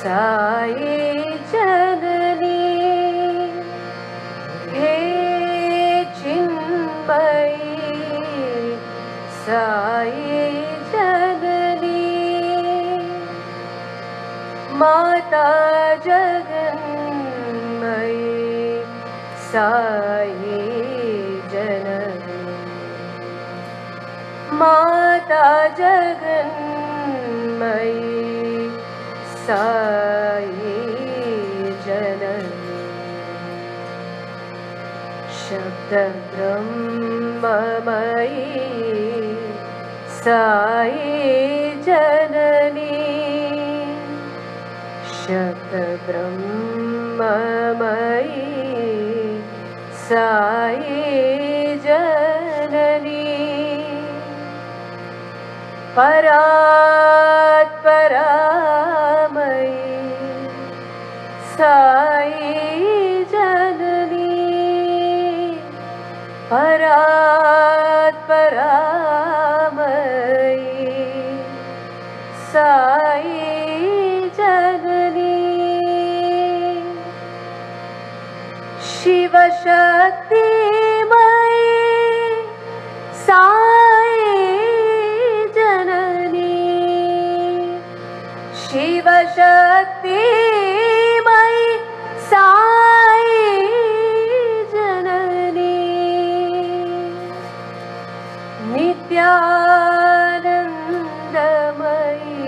साई जननी हे चिन्मयी साई जननी माता जगन्मयी साई जननी माता जगन्मयी साई जननी शब्द ब्रह्ममयी साई जननी शब्द ब्रह्ममयी साई जननी परात्परामयी साई जननी परात्परामयी साई जननी शिवशक्तिमयी साई जननी शिवशक्तिमयी साई जननी नित्यानन्दमयी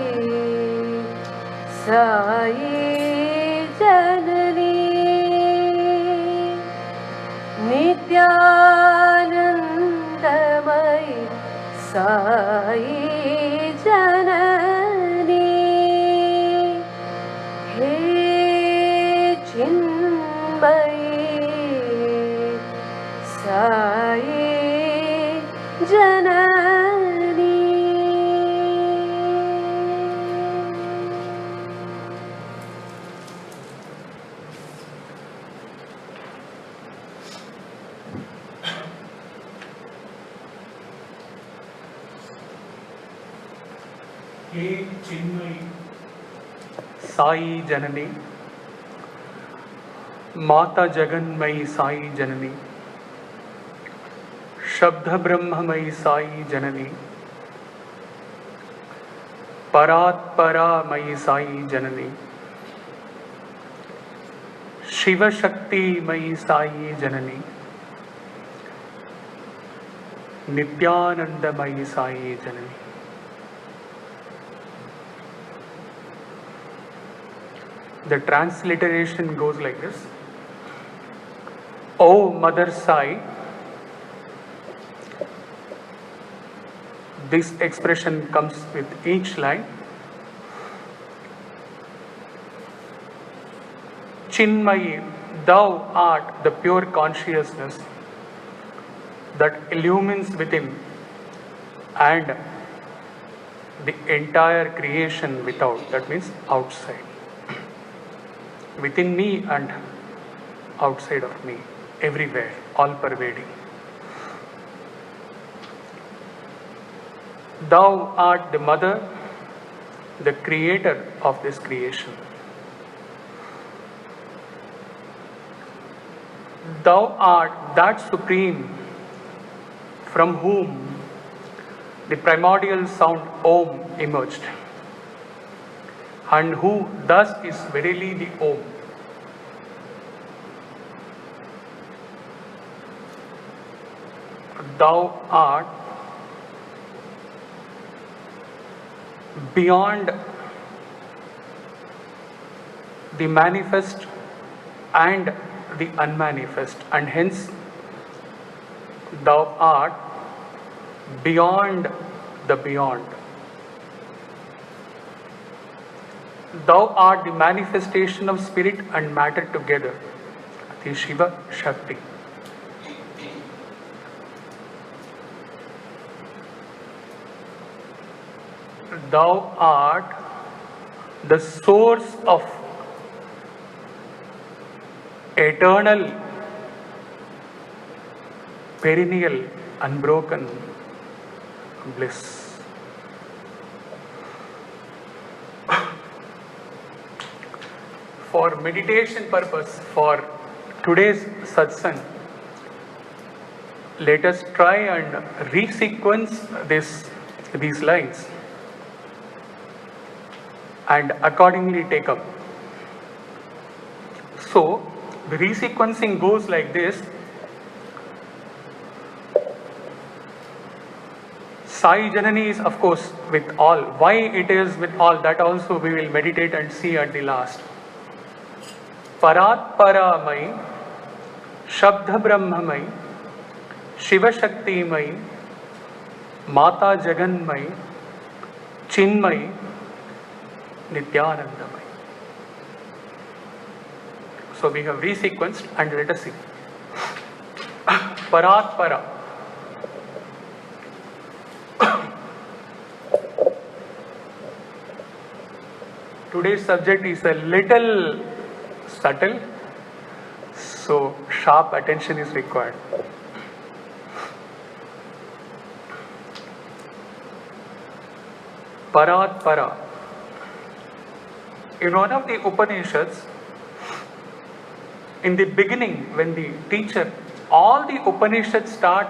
साई जननी नित्यानन्दमयी साई जननी हे चिन्मयी साई जननी हे चिन्मयी साई जननी माता जगन्मयी साई जननी शब्द ब्रह्ममयी साई जननी परात्परामयी साई जननी शिवशक्तिमयी साई जननी नित्यानंदमयी साई जननी The transliteration goes like this. O Mother Sai, this expression comes with each line. Chinmayi, thou art the pure consciousness that illumines within and the entire creation without, that means outside. Within me and outside of me, everywhere, all pervading. Thou art the mother, the creator of this creation. Thou art that supreme from whom the primordial sound Om emerged, and who thus is verily the Om. Thou art beyond the manifest and the unmanifest, and hence thou art beyond the beyond. Thou art the manifestation of spirit and matter together, the Shiva Shakti. Thou art the source of eternal, perennial, unbroken bliss. for meditation purpose, for today's satsang, let us try and resequence these lines and accordingly take up. So, the resequencing goes like this. Sai Janani is of course with all. Why it is with all, that also we will meditate and see at the last. Parat Paramai, Shabda Brahmamai, Shiva Shakti Mai, Mata Jaganmai, Chinmai, Nityanandamai. So we have resequenced and let us see. Parat Para. Today's subject is a little subtle, so sharp attention is required. Parat Para. In one of the Upanishads, in the beginning, when the teacher, all the Upanishads start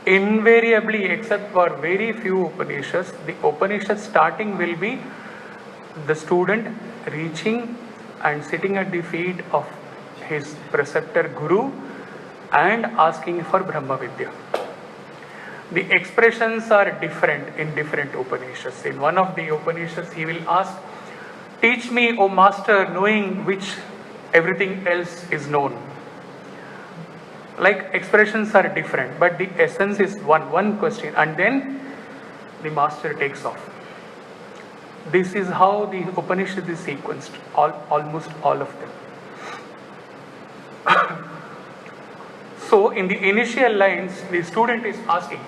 invariably, except for very few Upanishads, the Upanishad starting will be the student reaching and sitting at the feet of his preceptor Guru and asking for Brahma Vidya. The expressions are different in different Upanishads. In one of the Upanishads, he will ask, "Teach me, O Master, knowing which everything else is known." Like expressions are different, but the essence is one question, and then the master takes off. This is how the Upanishad is sequenced, almost all of them. So in the initial lines, the student is asking,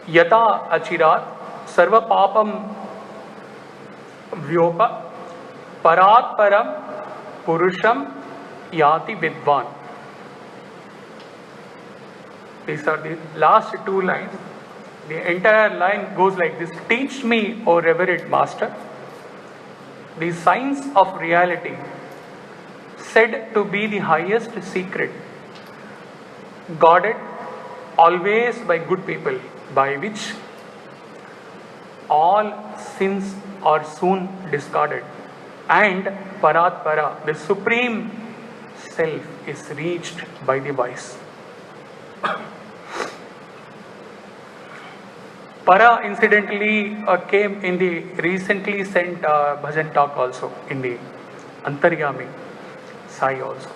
Yata achirat sarva papam vyopa parat param purusham yati vidvan. These are the last two lines. The entire line goes like this. Teach me, O revered master, the science of reality, said to be the highest secret, guarded always by good people, by which all sins are soon discarded, and Parat Para, the supreme self, is reached by the wise. Para incidentally came in the recently sent bhajan talk also, in the Antaryami Sai also.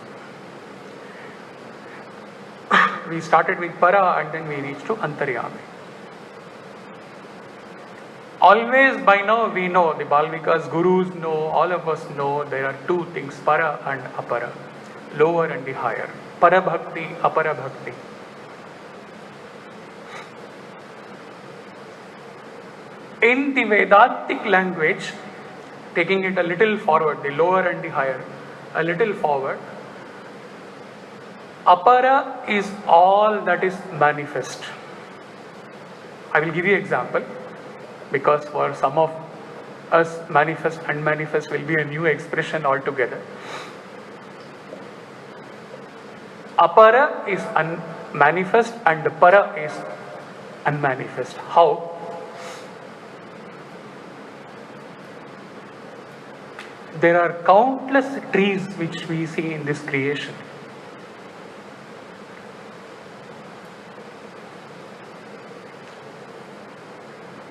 We started with Para and then we reached to Antaryami. Always by now we know, the Balvikas, Gurus know, all of us know there are two things, Para and Apara, lower and the higher. Para Bhakti, Apara Bhakti. In the Vedantic language, taking it a little forward, the lower and the higher, a little forward, Apara is all that is manifest. I will give you an example, because for some of us, manifest and unmanifest will be a new expression altogether. Apara is manifest and Para is unmanifest. How? There are countless trees which we see in this creation.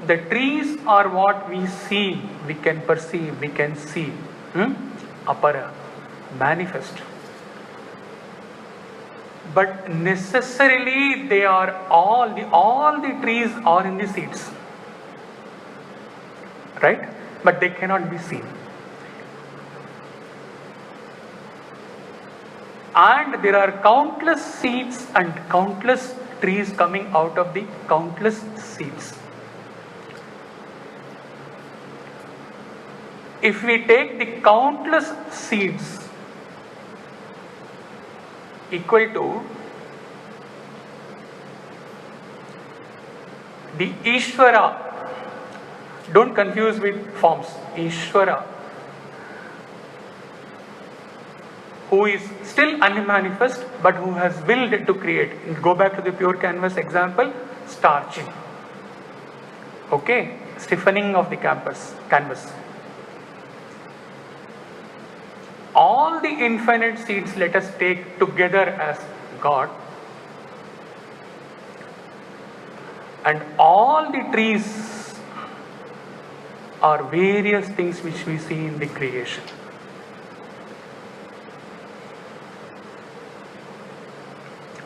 The trees are what we see, we can perceive, we can see. Apara, manifest. But necessarily they are all the trees are in the seeds. Right? But they cannot be seen. And there are countless seeds and countless trees coming out of the countless seeds. If we take the countless seeds equal to the Ishvara, Don't confuse with forms. Ishvara, who is still unmanifest but who has willed to create. Go back to the pure canvas example, starching. Okay, stiffening of the canvas. All the infinite seeds let us take together as God, and all the trees are various things which we see in the creation.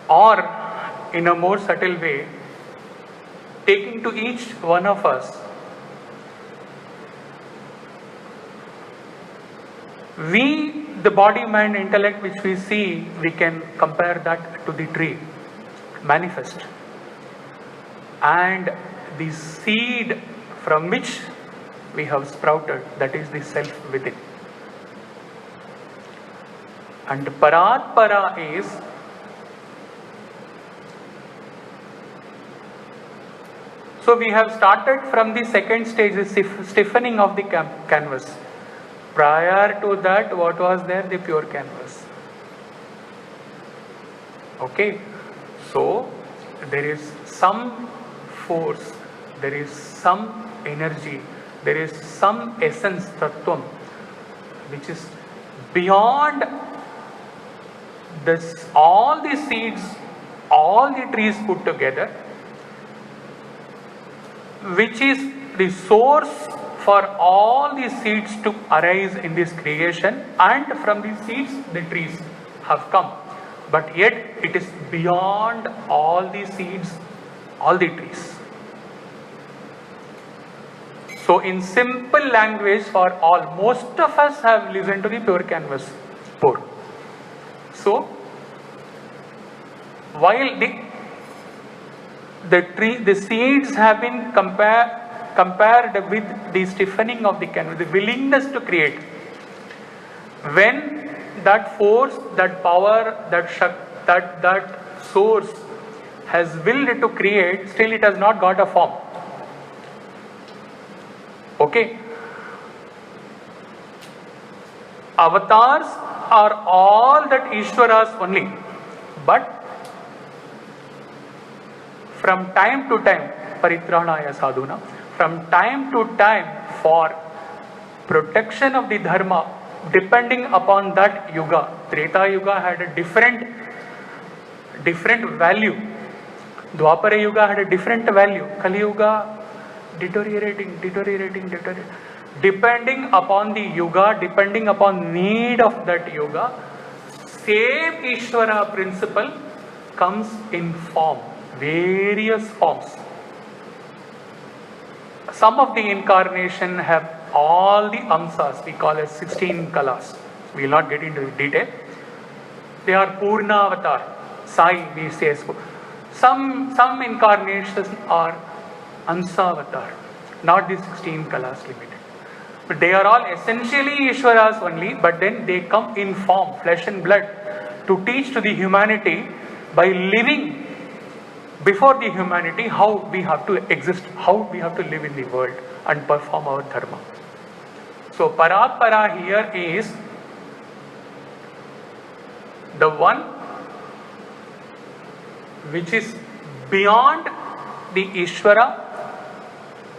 Or in a more subtle way, taking to each one of us, the body, mind, intellect which we see, we can compare that to the tree, manifest. And the seed from which we have sprouted, that is the self within. And Paratpara is so we have started from the second stage, the stiffening of the canvas. Prior to that, what was there? The pure canvas. Okay, so there is some force, there is some energy, there is some essence, tattvam, which is beyond this, all the seeds, all the trees put together, which is the source for all the seeds to arise in this creation, and from these seeds the trees have come. But yet it is beyond all the seeds, all the trees. So in simple language for all, most of us have listened to the pure canvas pour. So while the seeds have been compared with the stiffening of the canvas, the willingness to create. When that force, that power, that source has willed to create, still it has not got a form. Okay. Avatars are all that Ishwaras only, but from time to time, paritranaya sadhuna, from time to time, for protection of the dharma, depending upon that yuga. Treta Yuga had a different value. Dwapara Yuga had a different value. Kali Yuga deteriorating. Depending upon the yuga, depending upon need of that yuga, same Ishvara principle comes in form, various forms. Some of the incarnation have all the amsas, we call as 16 kalas. We will not get into detail. They are Purna Avatar, Sai, we say. Some incarnations are Ansa Avatar, not the 16 kalas limited. But they are all essentially Ishwaras only, but then they come in form, flesh and blood, to teach to the humanity by living before the humanity how we have to exist, how we have to live in the world and perform our dharma. So Paratpara here is the one which is beyond the Ishvara,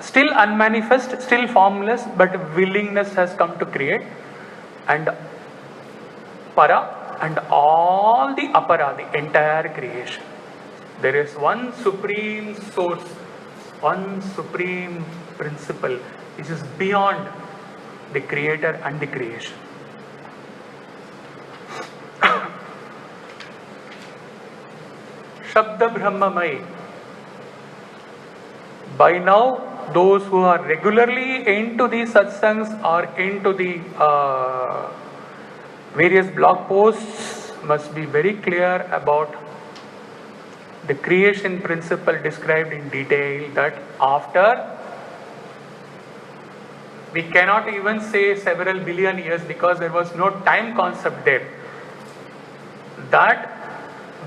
still unmanifest, still formless, but willingness has come to create, and Para and all the Apara, the entire creation. There is one supreme source, one supreme principle which is beyond the creator and the creation. Shabda Brahmamai. By now, those who are regularly into the satsangs or into the various blog posts must be very clear about the creation principle described in detail, that after, we cannot even say several billion years because there was no time concept there, that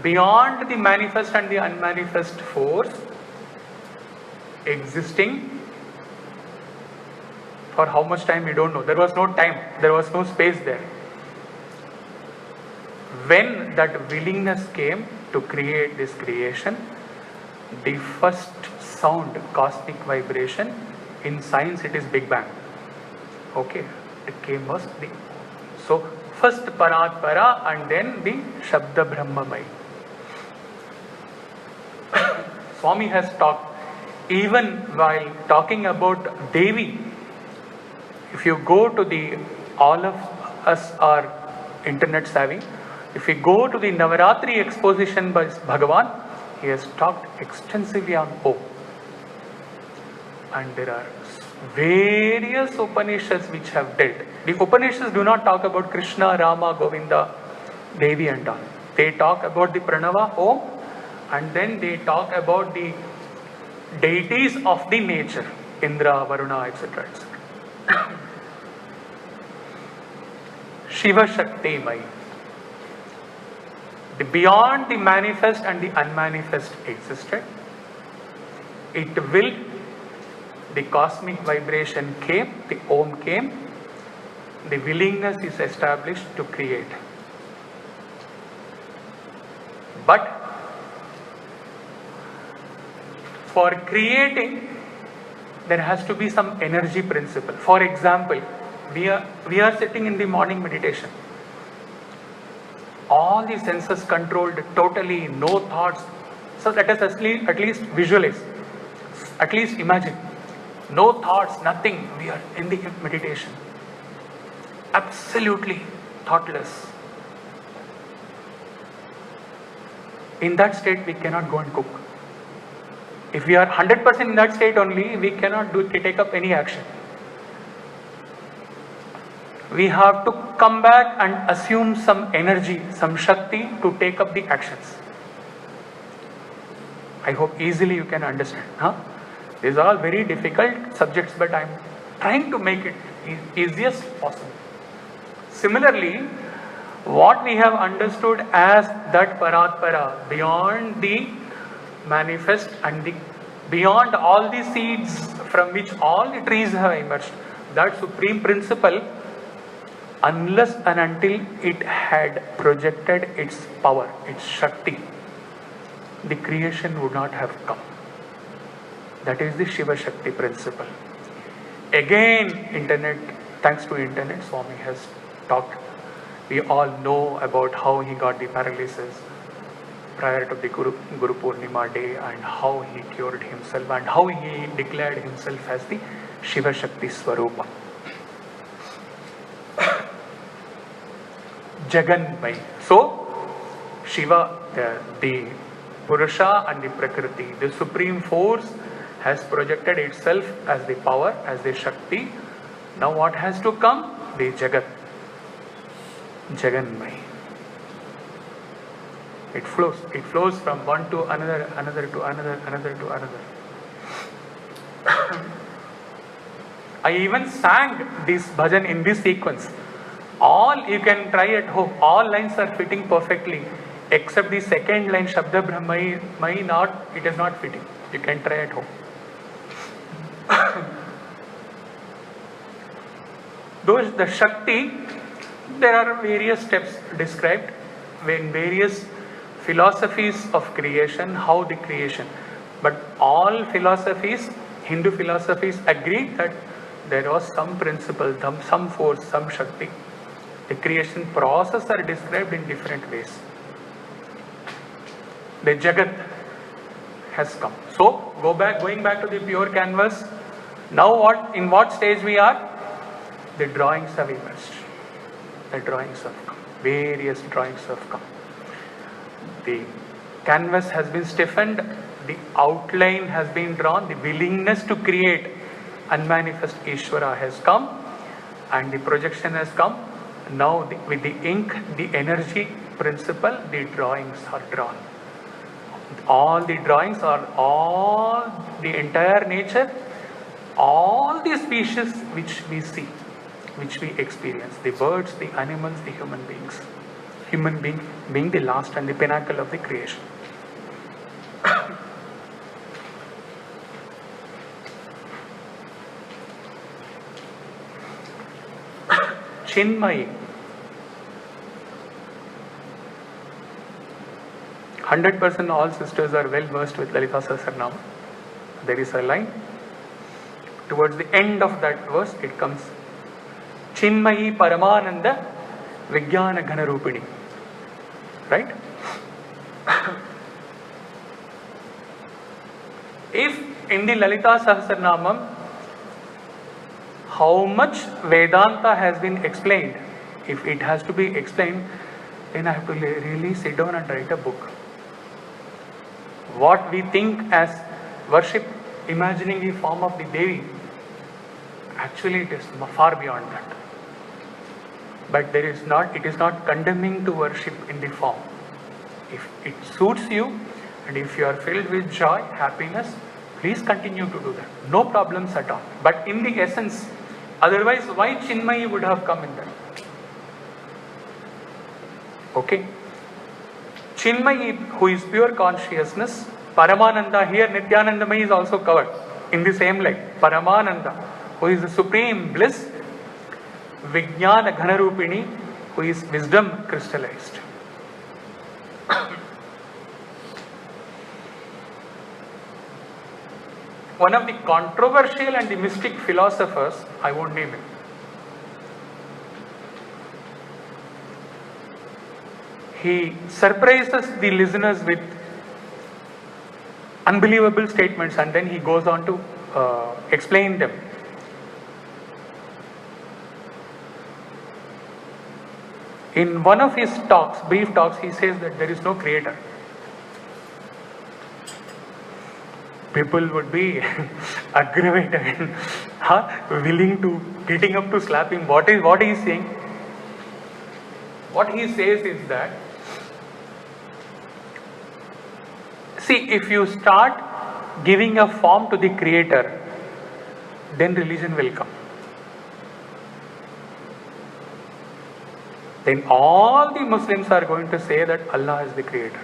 beyond the manifest and the unmanifest force existing, For how much time we don't know. There was no time, there was no space there. When that willingness came to create this creation, the first sound, cosmic vibration, in science it is Big Bang. Okay, it came was the, so first Paratpara and then the Shabda Brahmamai. Swami has talked, even while talking about Devi, if you go to the, all of us are internet savvy, if you go to the Navaratri exposition by Bhagavan, he has talked extensively on Om. And there are various Upanishads which have dealt. The Upanishads do not talk about Krishna, Rama, Govinda, Devi and all. They talk about the Pranava, Om, and then they talk about the deities of the nature, Indra, Varuna, etc. etc. Shiva Shakti Mai. The beyond the manifest and the unmanifest existed. It will, the cosmic vibration came, the Om came, the willingness is established to create. But for creating, there has to be some energy principle. For example, we are sitting in the morning meditation. All the senses controlled totally, no thoughts. So let us at least visualize, at least imagine. No thoughts, nothing. We are in the meditation. Absolutely thoughtless. In that state, we cannot go and cook. If we are 100% in that state only, we cannot take up any action. We have to come back and assume some energy, some Shakti to take up the actions. I hope easily you can understand. These are all very difficult subjects, but I am trying to make it easiest possible. Similarly, what we have understood as that Paratpara, beyond the manifest and the beyond all the seeds from which all the trees have emerged, that supreme principle, unless and until it had projected its power, its Shakti, the creation would not have come. That is the Shiva Shakti principle. Again, internet, thanks to internet, Swami has talked. We all know about how he got the paralysis prior to the Guru Purnima day, and how he cured himself, and how he declared himself as the Shiva Shakti Swarupa. Jaganmai. So, Shiva, the Purusha and the Prakriti, the supreme force, has projected itself as the power, as the Shakti. Now what has to come? The Jagat. Jaganmai. It flows from one to another, another to another, another to another. I even sang this bhajan in this sequence. All you can try at home. All lines are fitting perfectly, except the second line, Shabda Brahmai, not, it is not fitting. You can try at home. The Shakti, there are various steps described in various philosophies of creation, how the creation. But all philosophies, Hindu philosophies, agree that there was some principle, some force, some Shakti. The creation process are described in different ways. The Jagat has come. So, going back to the pure canvas. Now in what stage we are? The drawings have emerged. The drawings have come. Various drawings have come. The canvas has been stiffened. The outline has been drawn. The willingness to create unmanifest Ishvara has come. And the projection has come. Now with the ink, the energy principle, the drawings are drawn. All the drawings are all the entire nature, all the species which we see, which we experience, the birds, the animals, the human beings. Human being the last and the pinnacle of the creation. Chinmayi. 100% all sisters are well versed with Lalita Sahasranama. There is a line. Towards the end of that verse, it comes Chinmayi Paramananda Vijnana Ghanarupini. Right? If in the Lalita Sahasranamam, how much Vedanta has been explained, if it has to be explained, then I have to really sit down and write a book. What we think as worship, imagining the form of the Devi, actually it is far beyond that. But it is not condemning to worship in the form. If it suits you and if you are filled with joy, happiness, please continue to do that. No problems at all. But in the essence, otherwise why Chinmayi would have come in that? Okay. Chinmayi, who is pure consciousness, Paramananda, here Nityanandamayi is also covered in the same line. Paramananda, who is the supreme bliss, Vijnana Ghanarupini, who is wisdom crystallized. One of the controversial and the mystic philosophers, I won't name him, he surprises the listeners with unbelievable statements and then he goes on to explain them. In one of his talks, brief talks, he says that there is no creator. People would be aggravated and willing to getting up to slap him. What he is saying? What he says is that, see, if you start giving a form to the creator, then religion will come. Then all the Muslims are going to say that Allah is the creator.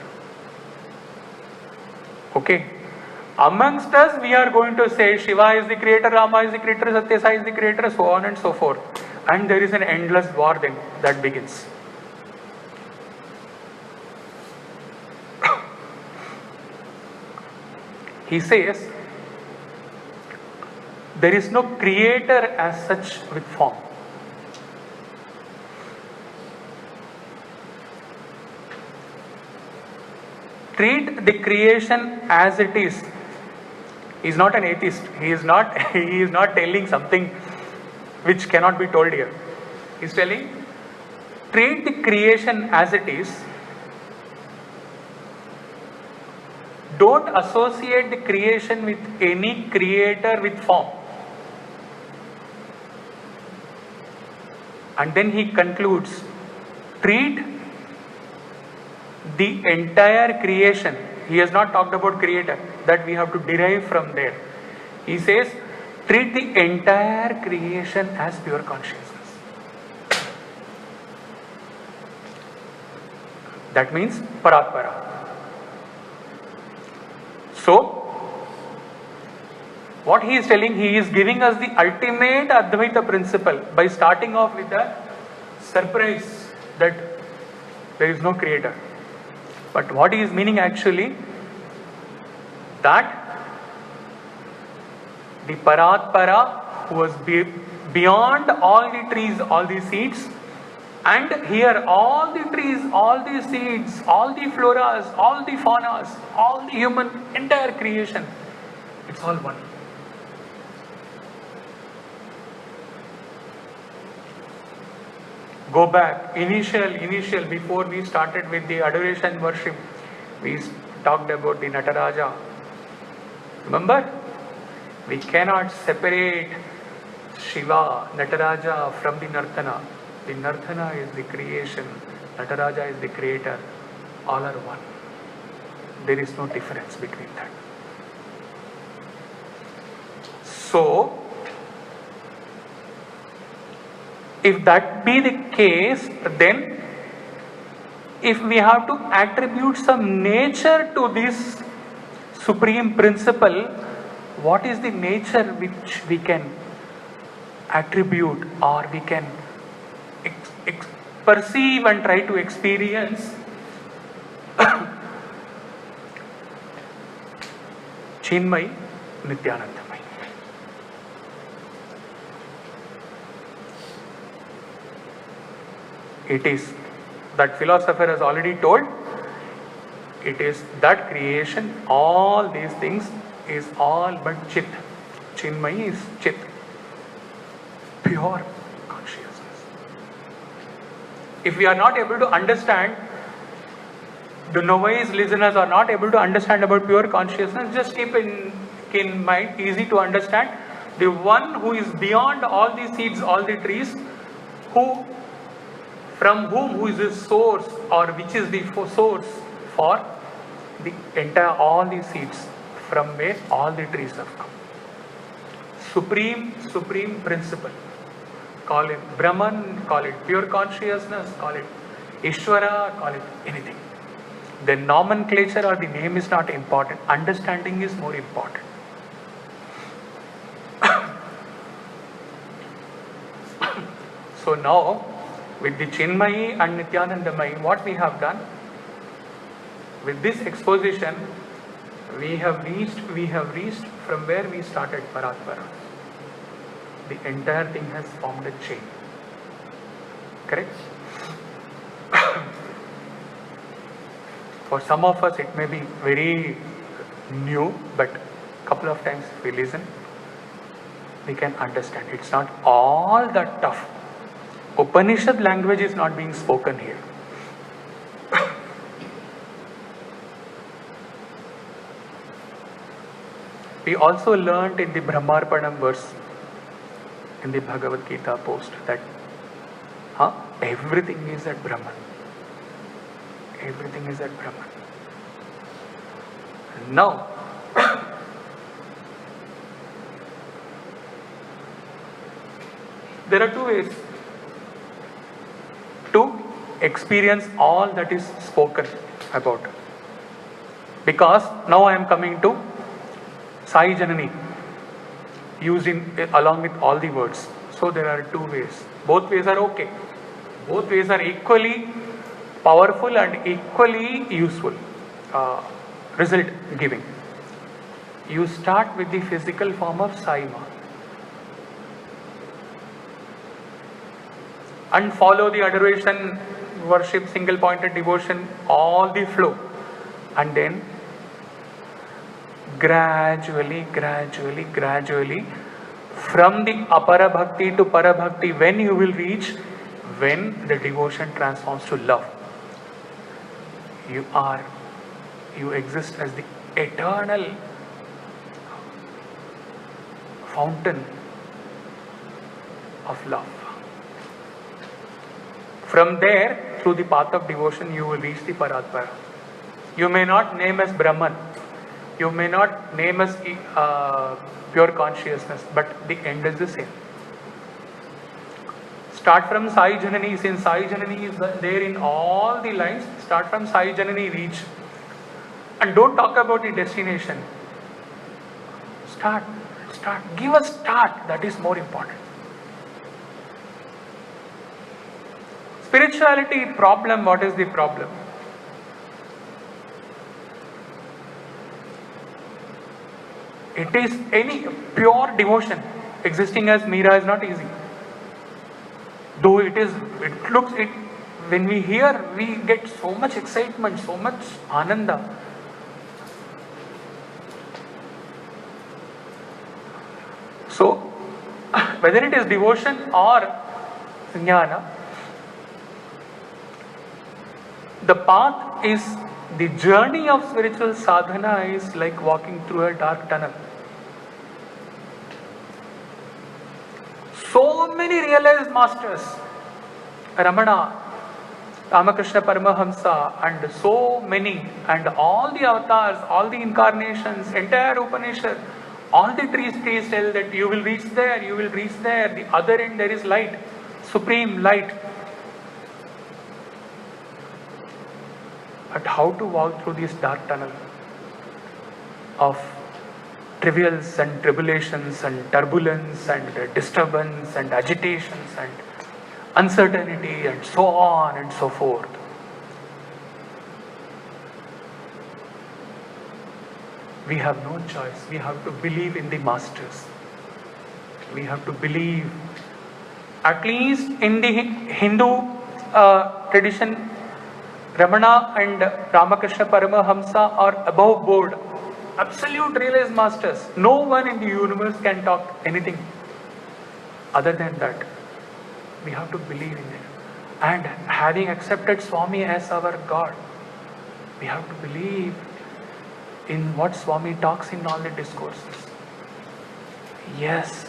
Okay. Amongst us, we are going to say Shiva is the creator, Rama is the creator, Satyasai is the creator, so on and so forth. And there is an endless war then that begins. He says, there is no creator as such with form. Treat the creation as it is. He is not an atheist. He is not telling something which cannot be told here. He is telling, treat the creation as it is. Don't associate the creation with any creator with form. And then he concludes, treat the entire creation. He has not talked about creator, that we have to derive from there. He says, treat the entire creation as pure consciousness. That means Paratpara. So, what he is telling, he is giving us the ultimate Advaita principle by starting off with a surprise that there is no creator. But what he is meaning actually, that the Paratpara who was beyond all the trees, all the seeds, and here all the trees, all the seeds, all the floras, all the faunas, all the human, entire creation, it's all one. Go back, initial, before we started with the adoration worship, we talked about the Nataraja. Remember? We cannot separate Shiva, Nataraja from the Nartana. The Nartana is the creation, Nataraja is the creator. All are one. There is no difference between that. So, if that be the case, then if we have to attribute some nature to this supreme principle, what is the nature which we can attribute or we can perceive and try to experience Chinmay, Nityanandamay. It is, that philosopher has already told, it is that creation, all these things is all but Chit. Chinmay is Chit, pure consciousness. If we are not able to understand, the novice listeners are not able to understand about pure consciousness, just keep in mind, easy to understand, the one who is beyond all the seeds, all the trees, who is the source, or which is the source for the entire, all the seeds, from where all the trees have come. Supreme principle. Call it Brahman, call it pure consciousness, call it Ishvara, call it anything. The nomenclature or the name is not important. Understanding is more important. So now, with the Chinmayi and Nityanandamayi, what we have done, with this exposition, we have reached from where we started, Paratpara. The entire thing has formed a chain. Correct? For some of us it may be very new, but couple of times if we listen, we can understand. It's not all that tough. Upanishad language is not being spoken here. We also learned in the Brahmarpanam verse in the Bhagavad Gita post that everything is at Brahman. Everything is at Brahman. Now, there are two ways to experience all that is spoken about. Because now I am coming to Sai Janani, used along with all the words. So there are two ways. Both ways are okay. Both ways are equally powerful and equally useful, result giving. You start with the physical form of Sai Ma and follow the adoration, worship, single pointed devotion, all the flow, and then gradually from the apara bhakti to para bhakti, when you will reach, when the devotion transforms to love, you exist as the eternal fountain of love. From there, through the path of devotion, you will reach the Paratpara. You may not name as Brahman, you may not name as pure consciousness, but the end is the same. Start from Sai Janani, since Sai Janani is there in all the lines, start from Sai Janani, reach. And don't talk about the destination. Start. Give a start, that is more important. Spirituality problem, what is the problem? It is any pure devotion. Existing as Meera is not easy. Though when we hear, we get so much excitement, so much ananda. So, whether it is devotion or jnana, the path is, the journey of spiritual sadhana is like walking through a dark tunnel. So many realized masters, Ramana, Ramakrishna Paramahamsa, and so many, and all the avatars, all the incarnations, entire Upanishad, all the trees tell that you will reach there, the other end there is light, supreme light. But how to walk through this dark tunnel of trivials and tribulations and turbulence and disturbance and agitations and uncertainty and so on and so forth. We have no choice. We have to believe in the masters. We have to believe, at least in the Hindu tradition, Ramana and Ramakrishna Paramahamsa are above board, absolute realized masters. No one in the universe can talk anything other than that. We have to believe in it. And having accepted Swami as our God, we have to believe in what Swami talks in all the discourses. Yes,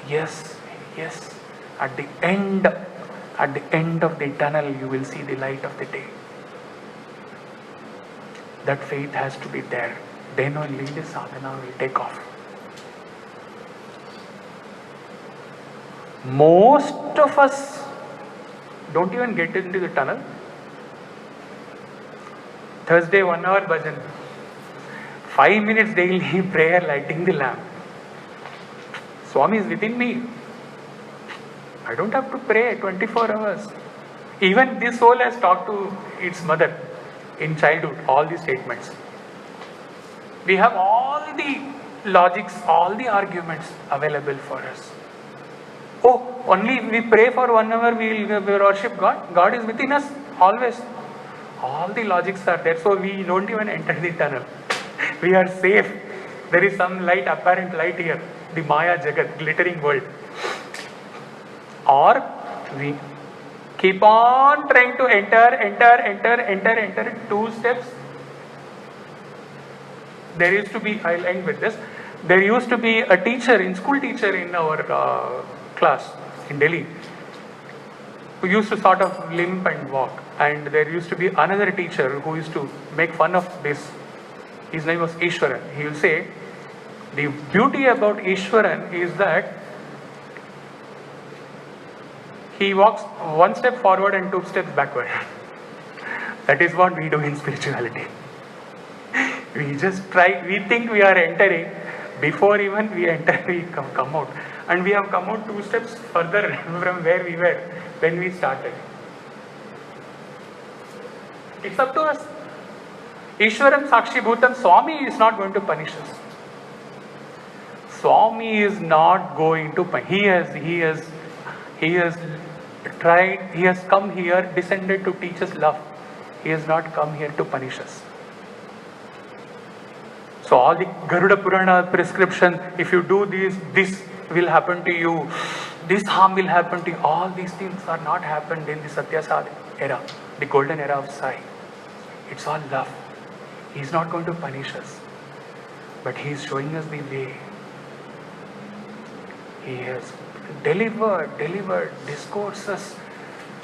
yes, yes. At the end of the tunnel, you will see the light of the day. That faith has to be there. Then only the sadhana will take off. Most of us don't even get into the tunnel. Thursday 1 hour bhajan. 5 minutes daily prayer, lighting the lamp. Swami is within me. I don't have to pray 24 hours. Even this soul has talked to its mother in childhood, all these statements. We have all the logics, all the arguments available for us. Oh, only we pray for 1 hour, we will worship God. God is within us always. All the logics are there, so we don't even enter the tunnel. We are safe. There is some light, apparent light here. The Maya Jagat, glittering world. Or we keep on trying to enter 2 steps. There used to be, I'll end with this. There used to be a teacher, school teacher in our class in Delhi, who used to sort of limp and walk. And there used to be another teacher who used to make fun of this. His name was Ishwaran. He will say, the beauty about Ishwaran is that he walks 1 step forward and 2 steps backward. That is what we do in spirituality. We just try, we think we are entering, before even we enter, we come out. And we have come out 2 steps further from where we were when we started. It's up to us. Ishwaram Sakshi Bhutam, Swami is not going to punish us. Swami is not going to punish. He has tried, he has come here, descended to teach us love. He has not come here to punish us. So all the Garuda Purana prescription, if you do this will happen to you, this harm will happen to you. All these things are not happened in the Satyasad era, the golden era of Sai. It's all love. He is not going to punish us, but he is showing us the way. He has delivered discourses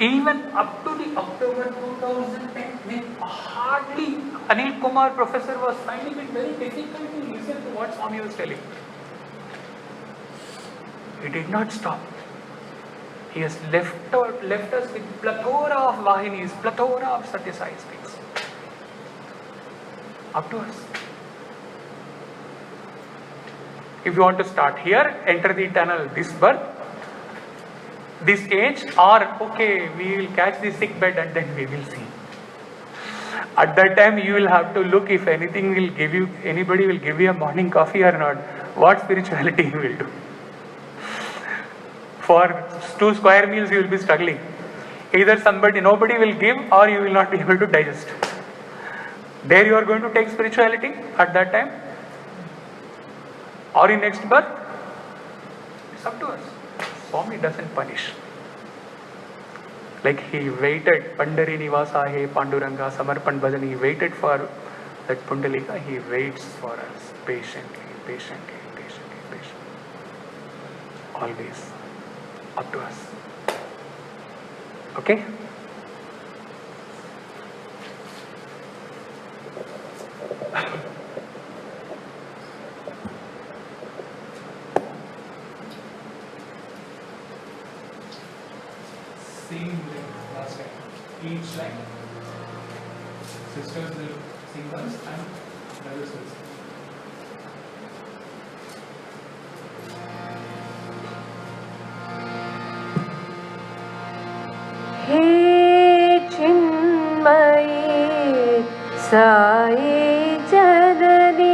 even up to the October 2010, when hardly Anil Kumar professor was finding it very difficult to listen to what Swami was telling. He did not stop. He has left us with plethora of Vahinis, plethora of Satya Sai speaks. Up to us. If you want to start here, enter the tunnel, this birth, this age, or okay, we will catch the sick bed and then we will see. At that time, you will have to look if anything will give you, anybody will give you a morning coffee or not. What spirituality you will do. For 2 square meals, you will be struggling. Either nobody will give, or you will not be able to digest. There you are going to take spirituality at that time, or in next birth. It's up to us. Swami doesn't punish. Like he waited, Pandari Nivasa He Panduranga Samarpan Bhajan, he waited for that Pundalika, he waits for us patiently. Always. Up to us. Okay? Same like last time. Each line. Sisters will sing once and brothers will sing. Sai जननी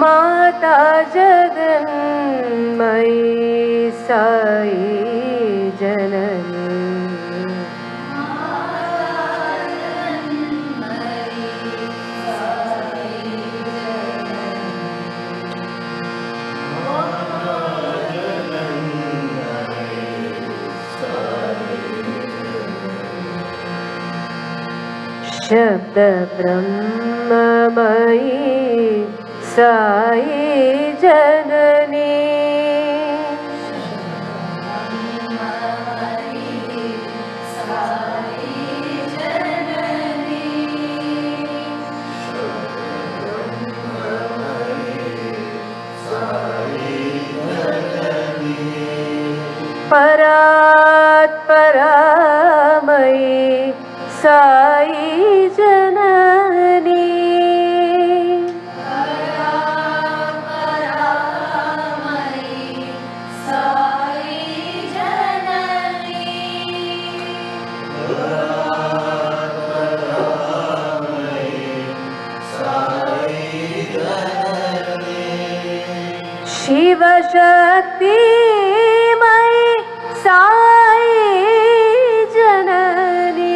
माता जगन्मयी साई जननी शब्द ब्रह्ममयी साई जननी परात्परामयी साई जननी शिव शक्तिमयी साई जननी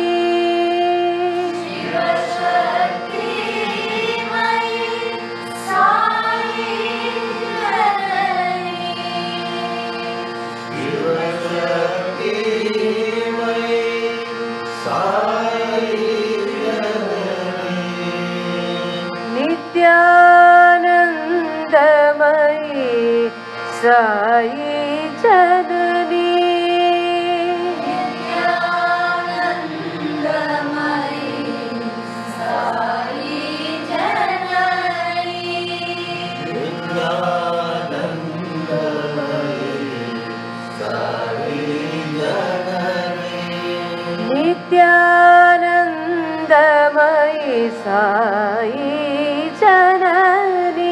नित्यानंदमयी साई जननी नित्यानंदमयी साई जननी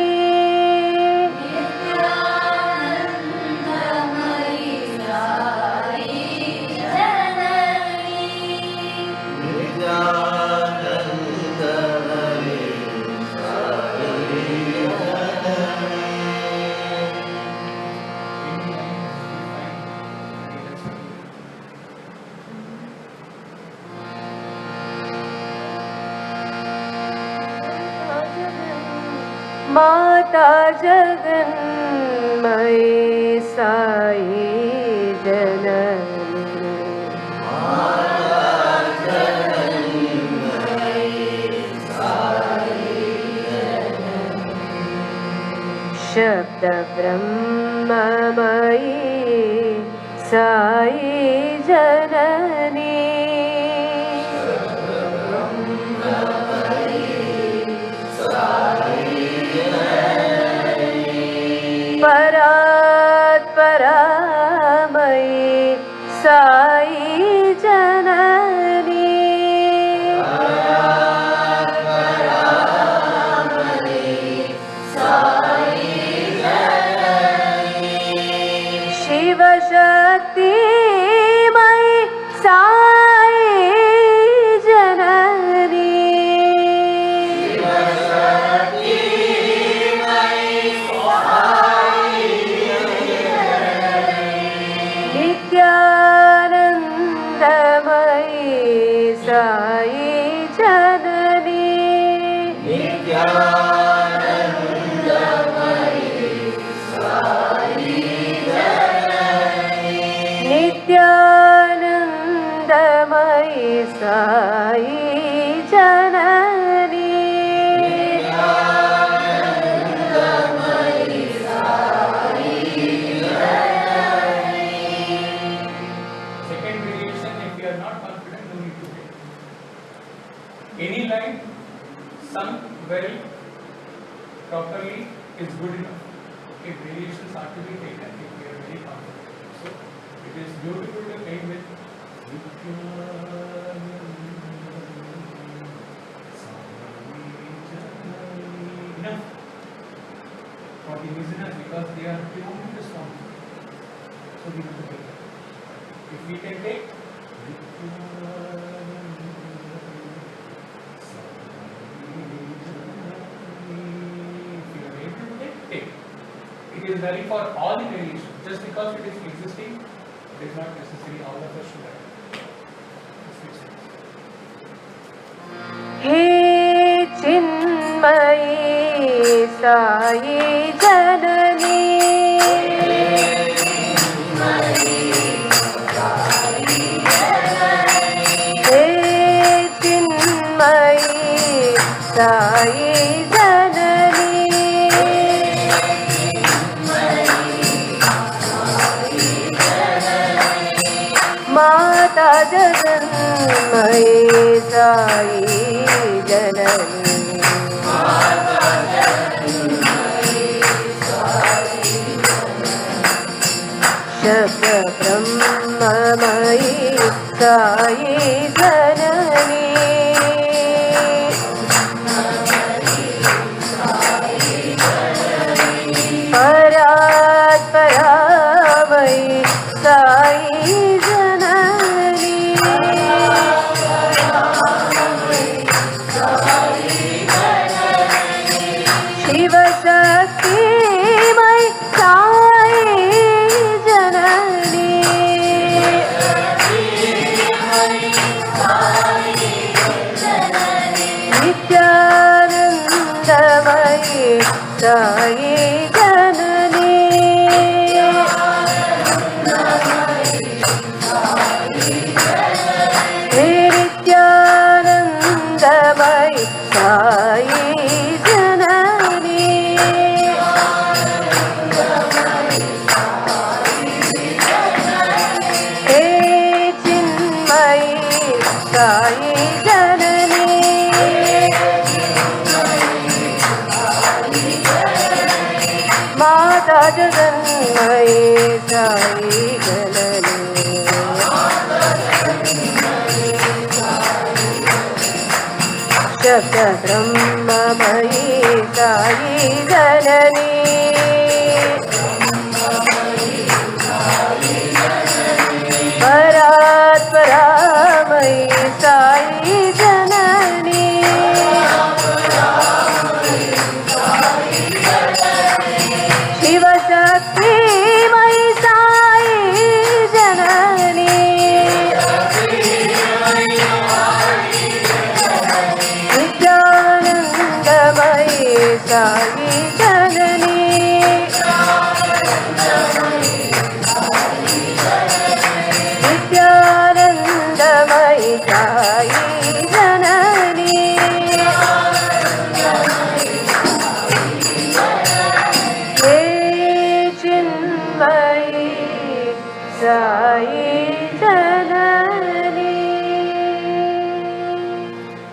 माता जगन्मयी साई जननी शब्द ब्रह्ममयी साई जननी परात्परामयी साई जननी शिव शक्तिमयी साई जननी नित्यानंदमयी साई जननी नित्यानंदमयी साई जननी Second variation, if you are not confident, no need to take. Any line sung well properly is good enough. Okay, variations are to be taken if we are very confident. So it is beautiful to end with because they only this one. So we have to take it. If we can take take. It is valid for all the variations. Just because it is existing, it is not necessary all of us should have. हे चिन्मयी साई जननी हे चिन्मयी साई जननी माता जगन्मयी साई जननी शब्द ब्रह्ममयी साई जननी परात्परामयी साई जननी शिवशक्तिमयी साई जननी नित्यानन्दमयी साई जननी हे नित्यानन्दमयी साई जननी हे चिन्मयी साई जननी माता जगन्मयी साई जननी शब्द ब्रह्ममयी साई जननी परात्परामयी साई जननी शिवशक्तिमयी साई जननी नित्यानन्दमयी साई जननी